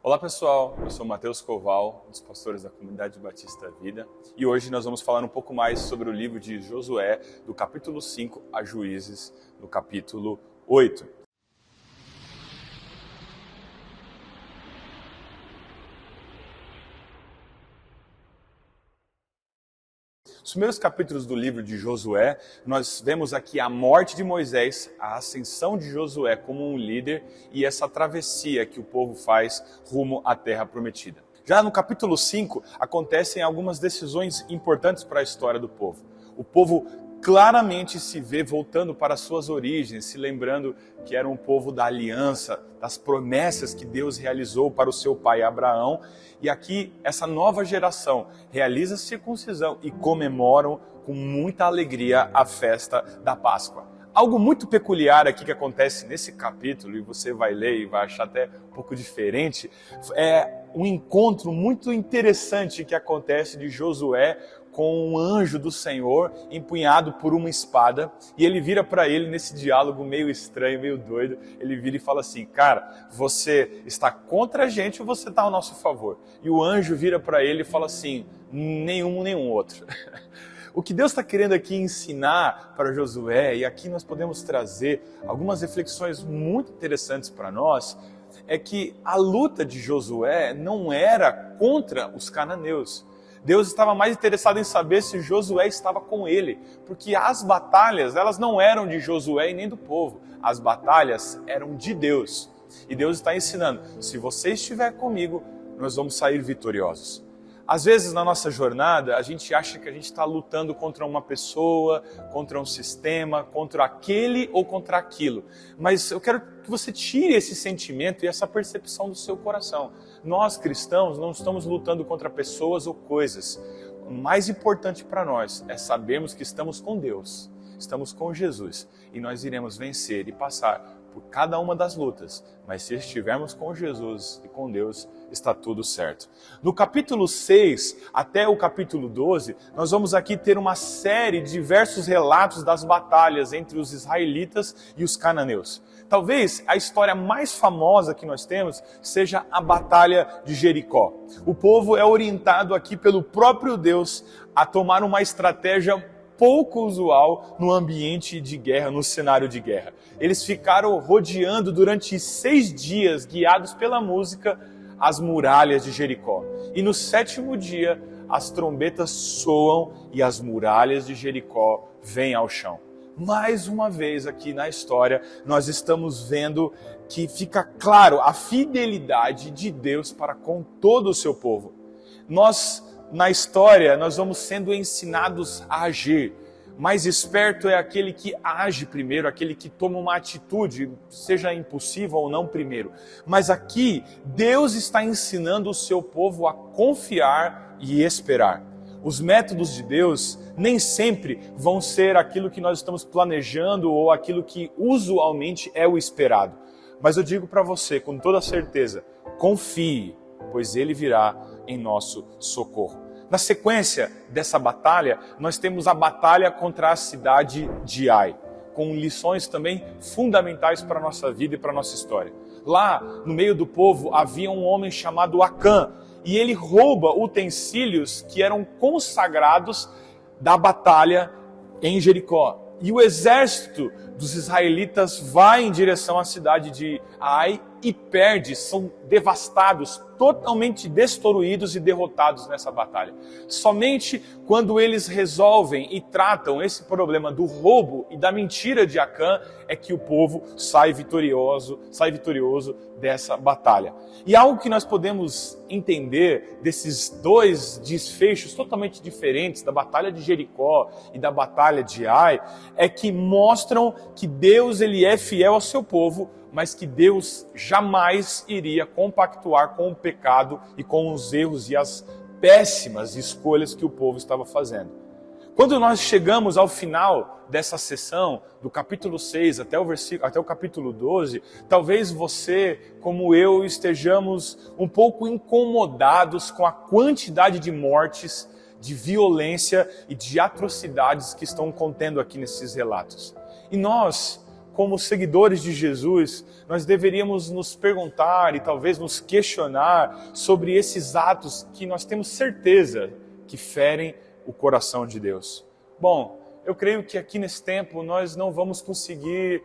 Olá pessoal, eu sou Matheus Koval, um dos pastores da Comunidade Batista Vida, e hoje nós vamos falar um pouco mais sobre o livro de Josué, do capítulo 5 a Juízes, no capítulo 8. Nos primeiros capítulos do livro de Josué, nós vemos aqui a morte de Moisés, a ascensão de Josué como um líder e essa travessia que o povo faz rumo à terra prometida. Já no capítulo 5, acontecem algumas decisões importantes para a história do povo. O povo claramente se vê voltando para suas origens, se lembrando que era um povo da aliança, das promessas que Deus realizou para o seu pai Abraão. E aqui, essa nova geração realiza a circuncisão e comemoram com muita alegria a festa da Páscoa. Algo muito peculiar aqui que acontece nesse capítulo, e você vai ler e vai achar até um pouco diferente, é um encontro muito interessante que acontece de Josué com um anjo do Senhor empunhado por uma espada, e ele vira para ele nesse diálogo meio estranho, meio doido, ele vira e fala assim: cara, você está contra a gente ou você está ao nosso favor? E o anjo vira para ele e fala assim: nenhum outro. O que Deus está querendo aqui ensinar para Josué, e aqui nós podemos trazer algumas reflexões muito interessantes para nós, é que a luta de Josué não era contra os cananeus. Deus estava mais interessado em saber se Josué estava com ele, porque as batalhas, elas não eram de Josué e nem do povo, as batalhas eram de Deus. E Deus está ensinando: se você estiver comigo, nós vamos sair vitoriosos. Às vezes na nossa jornada, a gente acha que a gente está lutando contra uma pessoa, contra um sistema, contra aquele ou contra aquilo. Mas eu quero que você tire esse sentimento e essa percepção do seu coração. Nós, cristãos, não estamos lutando contra pessoas ou coisas. O mais importante para nós é sabermos que estamos com Deus, estamos com Jesus, e nós iremos vencer e passar por cada uma das lutas, mas se estivermos com Jesus e com Deus, está tudo certo. No capítulo 6 até o capítulo 12, nós vamos aqui ter uma série de diversos relatos das batalhas entre os israelitas e os cananeus. Talvez a história mais famosa que nós temos seja a Batalha de Jericó. O povo é orientado aqui pelo próprio Deus a tomar uma estratégia pouco usual no ambiente de guerra, no cenário de guerra. Eles ficaram rodeando durante 6 dias, guiados pela música, as muralhas de Jericó. E no 7º dia, as trombetas soam e as muralhas de Jericó vêm ao chão. Mais uma vez aqui na história, nós estamos vendo que fica claro a fidelidade de Deus para com todo o seu povo. Na história, nós vamos sendo ensinados a agir. Mais esperto é aquele que age primeiro, aquele que toma uma atitude, seja impulsiva ou não primeiro. Mas aqui, Deus está ensinando o seu povo a confiar e esperar. Os métodos de Deus nem sempre vão ser aquilo que nós estamos planejando ou aquilo que usualmente é o esperado. Mas eu digo para você com toda certeza, confie, pois Ele virá em nosso socorro. Na sequência dessa batalha, nós temos a batalha contra a cidade de Ai, com lições também fundamentais para a nossa vida e para a nossa história. Lá, no meio do povo, havia um homem chamado Acã, e ele rouba utensílios que eram consagrados da batalha em Jericó. E o exército dos israelitas vai em direção à cidade de Ai e perde, são devastados, totalmente destruídos e derrotados nessa batalha. Somente quando eles resolvem e tratam esse problema do roubo e da mentira de Acã é que o povo sai vitorioso dessa batalha. E algo que nós podemos entender desses dois desfechos totalmente diferentes, da batalha de Jericó e da batalha de Ai, é que mostram que Deus ele é fiel ao seu povo, mas que Deus jamais iria compactuar com o pecado e com os erros e as péssimas escolhas que o povo estava fazendo. Quando nós chegamos ao final dessa sessão, do capítulo 6 até o capítulo 12, talvez você, como eu, estejamos um pouco incomodados com a quantidade de mortes, de violência e de atrocidades que estão contendo aqui nesses relatos. E nós, como seguidores de Jesus, nós deveríamos nos perguntar e talvez nos questionar sobre esses atos que nós temos certeza que ferem o coração de Deus. Bom, eu creio que aqui nesse tempo nós não vamos conseguir,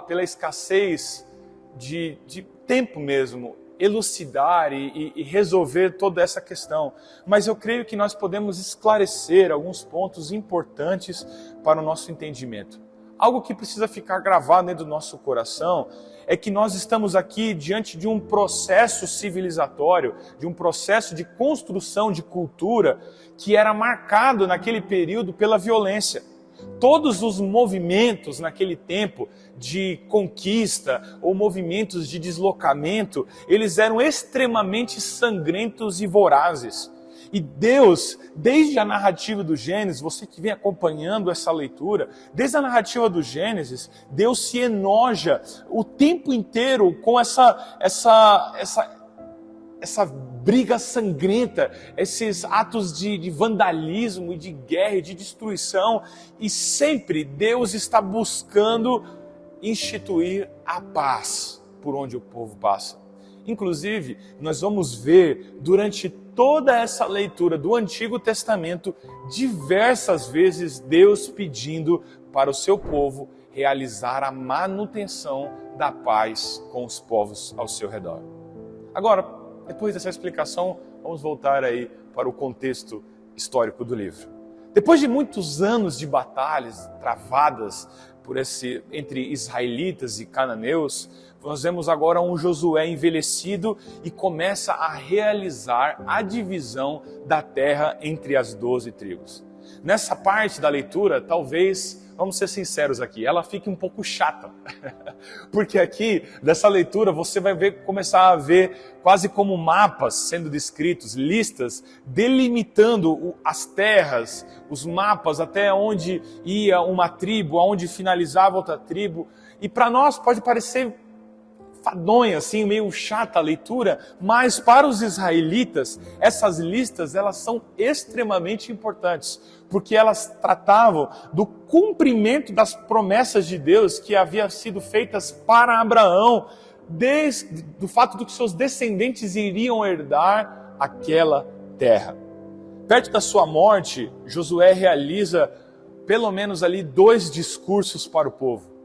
pela escassez de tempo mesmo, elucidar e resolver toda essa questão. Mas eu creio que nós podemos esclarecer alguns pontos importantes para o nosso entendimento. Algo que precisa ficar gravado dentro do nosso coração é que nós estamos aqui diante de um processo civilizatório, de um processo de construção de cultura que era marcado naquele período pela violência. Todos os movimentos naquele tempo de conquista ou movimentos de deslocamento, eles eram extremamente sangrentos e vorazes. E Deus, desde a narrativa do Gênesis, você que vem acompanhando essa leitura, desde a narrativa do Gênesis, Deus se enoja o tempo inteiro com essa briga sangrenta, esses atos de vandalismo e de guerra e de destruição. E sempre Deus está buscando instituir a paz por onde o povo passa. Inclusive, nós vamos ver durante toda essa leitura do Antigo Testamento, diversas vezes Deus pedindo para o seu povo realizar a manutenção da paz com os povos ao seu redor. Agora, depois dessa explicação, vamos voltar aí para o contexto histórico do livro. Depois de muitos anos de batalhas travadas entre israelitas e cananeus, nós vemos agora um Josué envelhecido e começa a realizar a divisão da terra entre as 12 tribos. Nessa parte da leitura, talvez, vamos ser sinceros aqui, ela fique um pouco chata. Porque aqui, dessa leitura, você vai começar a ver quase como mapas sendo descritos, listas delimitando as terras, os mapas até onde ia uma tribo, aonde finalizava outra tribo. E para nós pode parecer fadonha, assim, meio chata a leitura, mas para os israelitas, essas listas, elas são extremamente importantes, porque elas tratavam do cumprimento das promessas de Deus que haviam sido feitas para Abraão, desde o fato de que seus descendentes iriam herdar aquela terra. Perto da sua morte, Josué realiza pelo menos ali 2 discursos para o povo.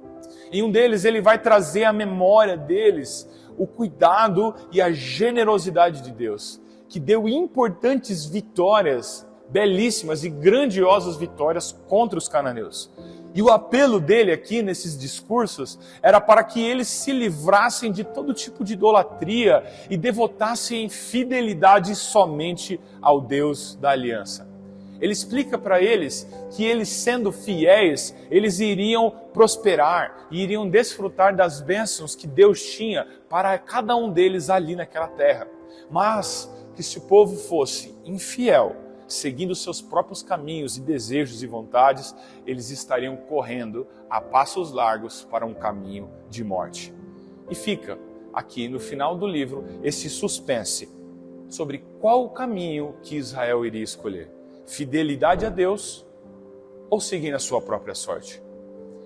Em um deles, ele vai trazer à memória deles o cuidado e a generosidade de Deus, que deu importantes vitórias, belíssimas e grandiosas vitórias contra os cananeus. E o apelo dele aqui nesses discursos era para que eles se livrassem de todo tipo de idolatria e devotassem fidelidade somente ao Deus da aliança. Ele explica para eles que eles sendo fiéis, eles iriam prosperar e iriam desfrutar das bênçãos que Deus tinha para cada um deles ali naquela terra. Mas que se o povo fosse infiel, seguindo seus próprios caminhos e desejos e vontades, eles estariam correndo a passos largos para um caminho de morte. E fica aqui no final do livro esse suspense sobre qual o caminho que Israel iria escolher. Fidelidade a Deus ou seguir a sua própria sorte?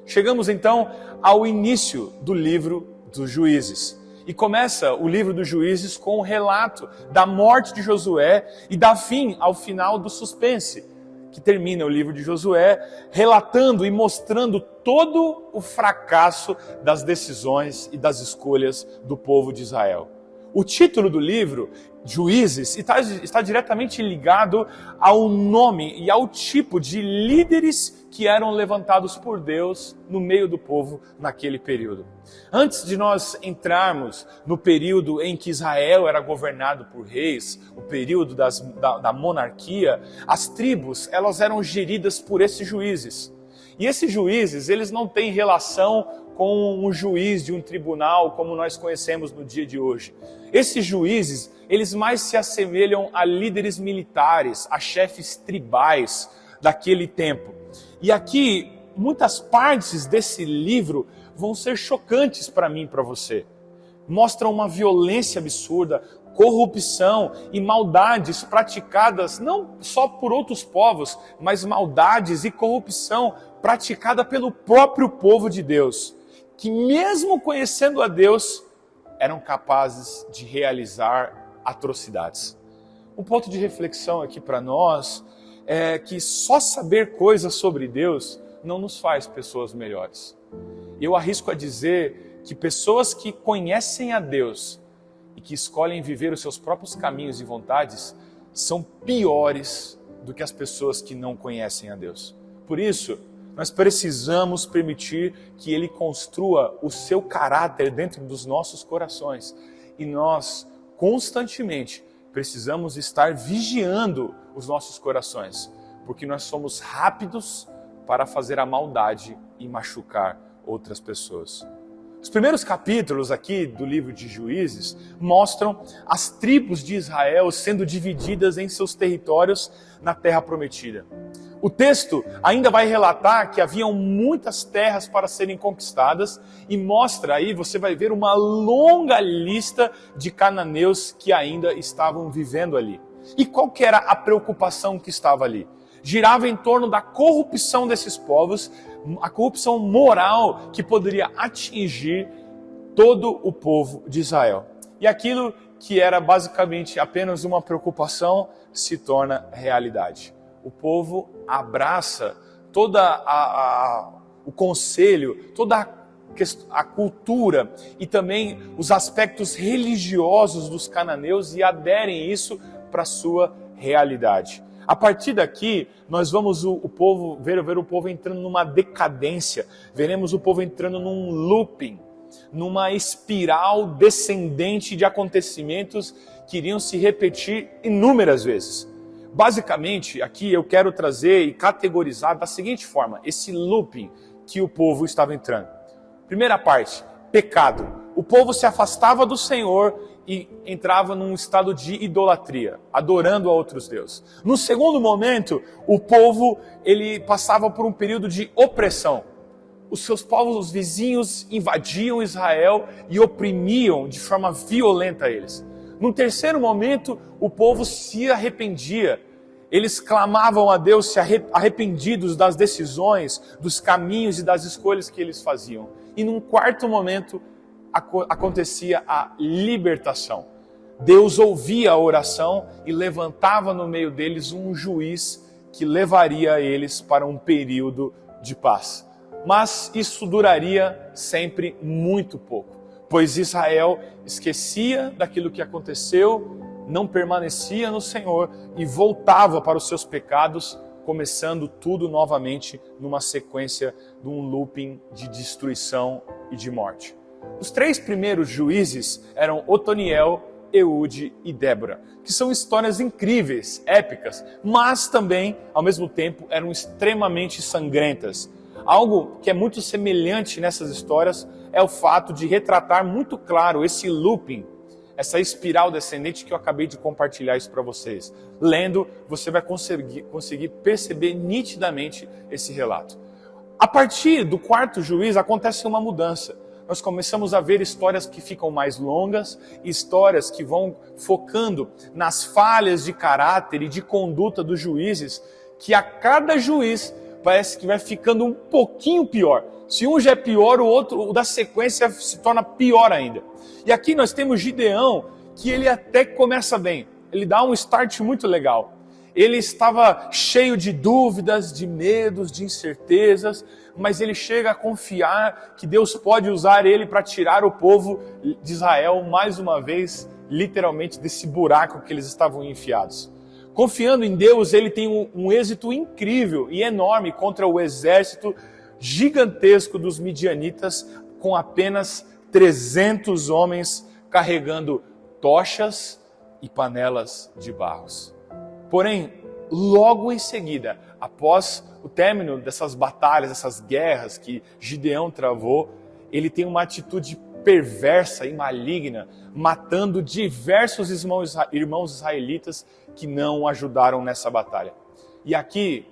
Chegamos então ao início do livro dos Juízes. E começa o livro dos Juízes com o relato da morte de Josué e dá fim ao final do suspense, que termina o livro de Josué relatando e mostrando todo o fracasso das decisões e das escolhas do povo de Israel. O título do livro, Juízes, está diretamente ligado ao nome e ao tipo de líderes que eram levantados por Deus no meio do povo naquele período. Antes de nós entrarmos no período em que Israel era governado por reis, o período da monarquia, as tribos elas eram geridas por esses juízes. E esses juízes, eles não têm relação com um juiz de um tribunal como nós conhecemos no dia de hoje. Esses juízes, eles mais se assemelham a líderes militares, a chefes tribais daquele tempo. E aqui, muitas partes desse livro vão ser chocantes para mim e para você. Mostram uma violência absurda, corrupção e maldades praticadas não só por outros povos, mas maldades e corrupção praticada pelo próprio povo de Deus, que mesmo conhecendo a Deus, eram capazes de realizar atrocidades. Um ponto de reflexão aqui para nós é que só saber coisas sobre Deus não nos faz pessoas melhores. Eu arrisco a dizer que pessoas que conhecem a Deus e que escolhem viver os seus próprios caminhos e vontades são piores do que as pessoas que não conhecem a Deus. Por isso, nós precisamos permitir que Ele construa o seu caráter dentro dos nossos corações. E nós, constantemente, precisamos estar vigiando os nossos corações, porque nós somos rápidos para fazer a maldade e machucar outras pessoas. Os primeiros capítulos aqui do livro de Juízes mostram as tribos de Israel sendo divididas em seus territórios na terra prometida. O texto ainda vai relatar que haviam muitas terras para serem conquistadas e mostra aí, você vai ver uma longa lista de cananeus que ainda estavam vivendo ali. E qual que era a preocupação que estava ali? Girava em torno da corrupção desses povos, a corrupção moral que poderia atingir todo o povo de Israel. E aquilo que era basicamente apenas uma preocupação se torna realidade. O povo abraça todo o conselho, toda a cultura e também os aspectos religiosos dos cananeus e aderem isso para a sua realidade. A partir daqui, nós vamos ver o povo entrando numa decadência, veremos o povo entrando num looping, numa espiral descendente de acontecimentos que iriam se repetir inúmeras vezes. Basicamente, aqui eu quero trazer e categorizar da seguinte forma, esse looping que o povo estava entrando. Primeira parte, pecado. O povo se afastava do Senhor e entrava num estado de idolatria, adorando a outros deuses. No segundo momento, o povo ele passava por um período de opressão. Os seus povos, os vizinhos, invadiam Israel e oprimiam de forma violenta eles. No terceiro momento, o povo se arrependia. Eles clamavam a Deus, se arrependidos das decisões, dos caminhos e das escolhas que eles faziam. E num quarto momento, acontecia a libertação. Deus ouvia a oração e levantava no meio deles um juiz que levaria eles para um período de paz. Mas isso duraria sempre muito pouco, pois Israel esquecia daquilo que aconteceu, não permanecia no Senhor e voltava para os seus pecados, começando tudo novamente numa sequência de um looping de destruição e de morte. Os três primeiros juízes eram Otoniel, Eude e Débora, que são histórias incríveis, épicas, mas também, ao mesmo tempo, eram extremamente sangrentas. Algo que é muito semelhante nessas histórias é o fato de retratar muito claro esse looping, essa espiral descendente que eu acabei de compartilhar isso para vocês. Lendo, você vai conseguir perceber nitidamente esse relato. A partir do quarto juiz acontece uma mudança. Nós começamos a ver histórias que ficam mais longas, histórias que vão focando nas falhas de caráter e de conduta dos juízes, que a cada juiz parece que vai ficando um pouquinho pior. Se um já é pior, o outro, o da sequência, se torna pior ainda. E aqui nós temos Gideão, que ele até começa bem. Ele dá um start muito legal. Ele estava cheio de dúvidas, de medos, de incertezas, mas ele chega a confiar que Deus pode usar ele para tirar o povo de Israel, mais uma vez, literalmente, desse buraco que eles estavam enfiados. Confiando em Deus, ele tem um êxito incrível e enorme contra o exército gigantesco dos midianitas, com apenas 300 homens carregando tochas e panelas de barros. Porém, logo em seguida, após o término dessas batalhas, dessas guerras que Gideão travou, ele tem uma atitude perversa e maligna, matando diversos irmãos israelitas que não o ajudaram nessa batalha. E aqui,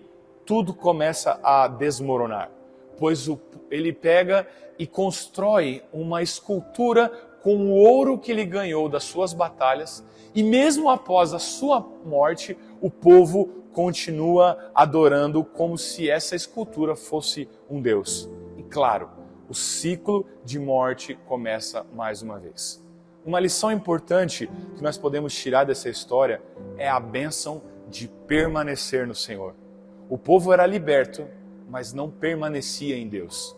tudo começa a desmoronar, pois ele pega e constrói uma escultura com o ouro que ele ganhou das suas batalhas, e mesmo após a sua morte, o povo continua adorando como se essa escultura fosse um Deus. E claro, o ciclo de morte começa mais uma vez. Uma lição importante que nós podemos tirar dessa história é a bênção de permanecer no Senhor. O povo era liberto, mas não permanecia em Deus.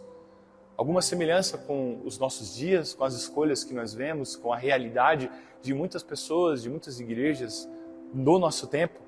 Alguma semelhança com os nossos dias, com as escolhas que nós vemos, com a realidade de muitas pessoas, de muitas igrejas no nosso tempo?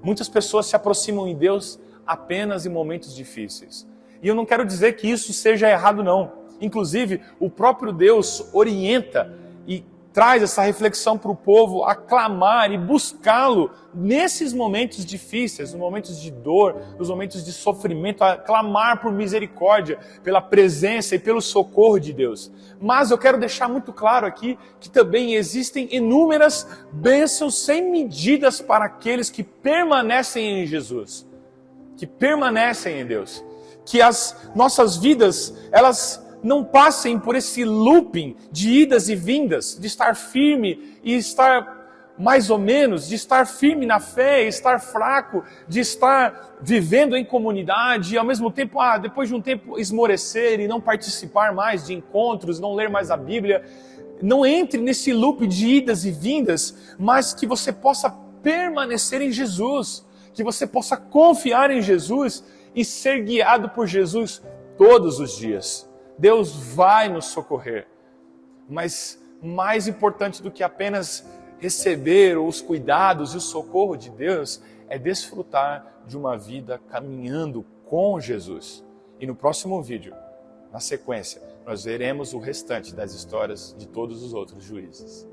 Muitas pessoas se aproximam de Deus apenas em momentos difíceis. E eu não quero dizer que isso seja errado, não. Inclusive, o próprio Deus orienta e traz essa reflexão para o povo a clamar e buscá-lo nesses momentos difíceis, nos momentos de dor, nos momentos de sofrimento, a clamar por misericórdia, pela presença e pelo socorro de Deus. Mas eu quero deixar muito claro aqui que também existem inúmeras bênçãos sem medidas para aqueles que permanecem em Jesus, que permanecem em Deus. Que as nossas vidas, elas não passem por esse looping de idas e vindas, de estar firme e estar mais ou menos, de estar firme na fé, estar fraco, de estar vivendo em comunidade e ao mesmo tempo, depois de um tempo esmorecer e não participar mais de encontros, não ler mais a Bíblia. Não entre nesse loop de idas e vindas, mas que você possa permanecer em Jesus, que você possa confiar em Jesus e ser guiado por Jesus todos os dias. Deus vai nos socorrer, mas mais importante do que apenas receber os cuidados e o socorro de Deus é desfrutar de uma vida caminhando com Jesus. E no próximo vídeo, na sequência, nós veremos o restante das histórias de todos os outros juízes.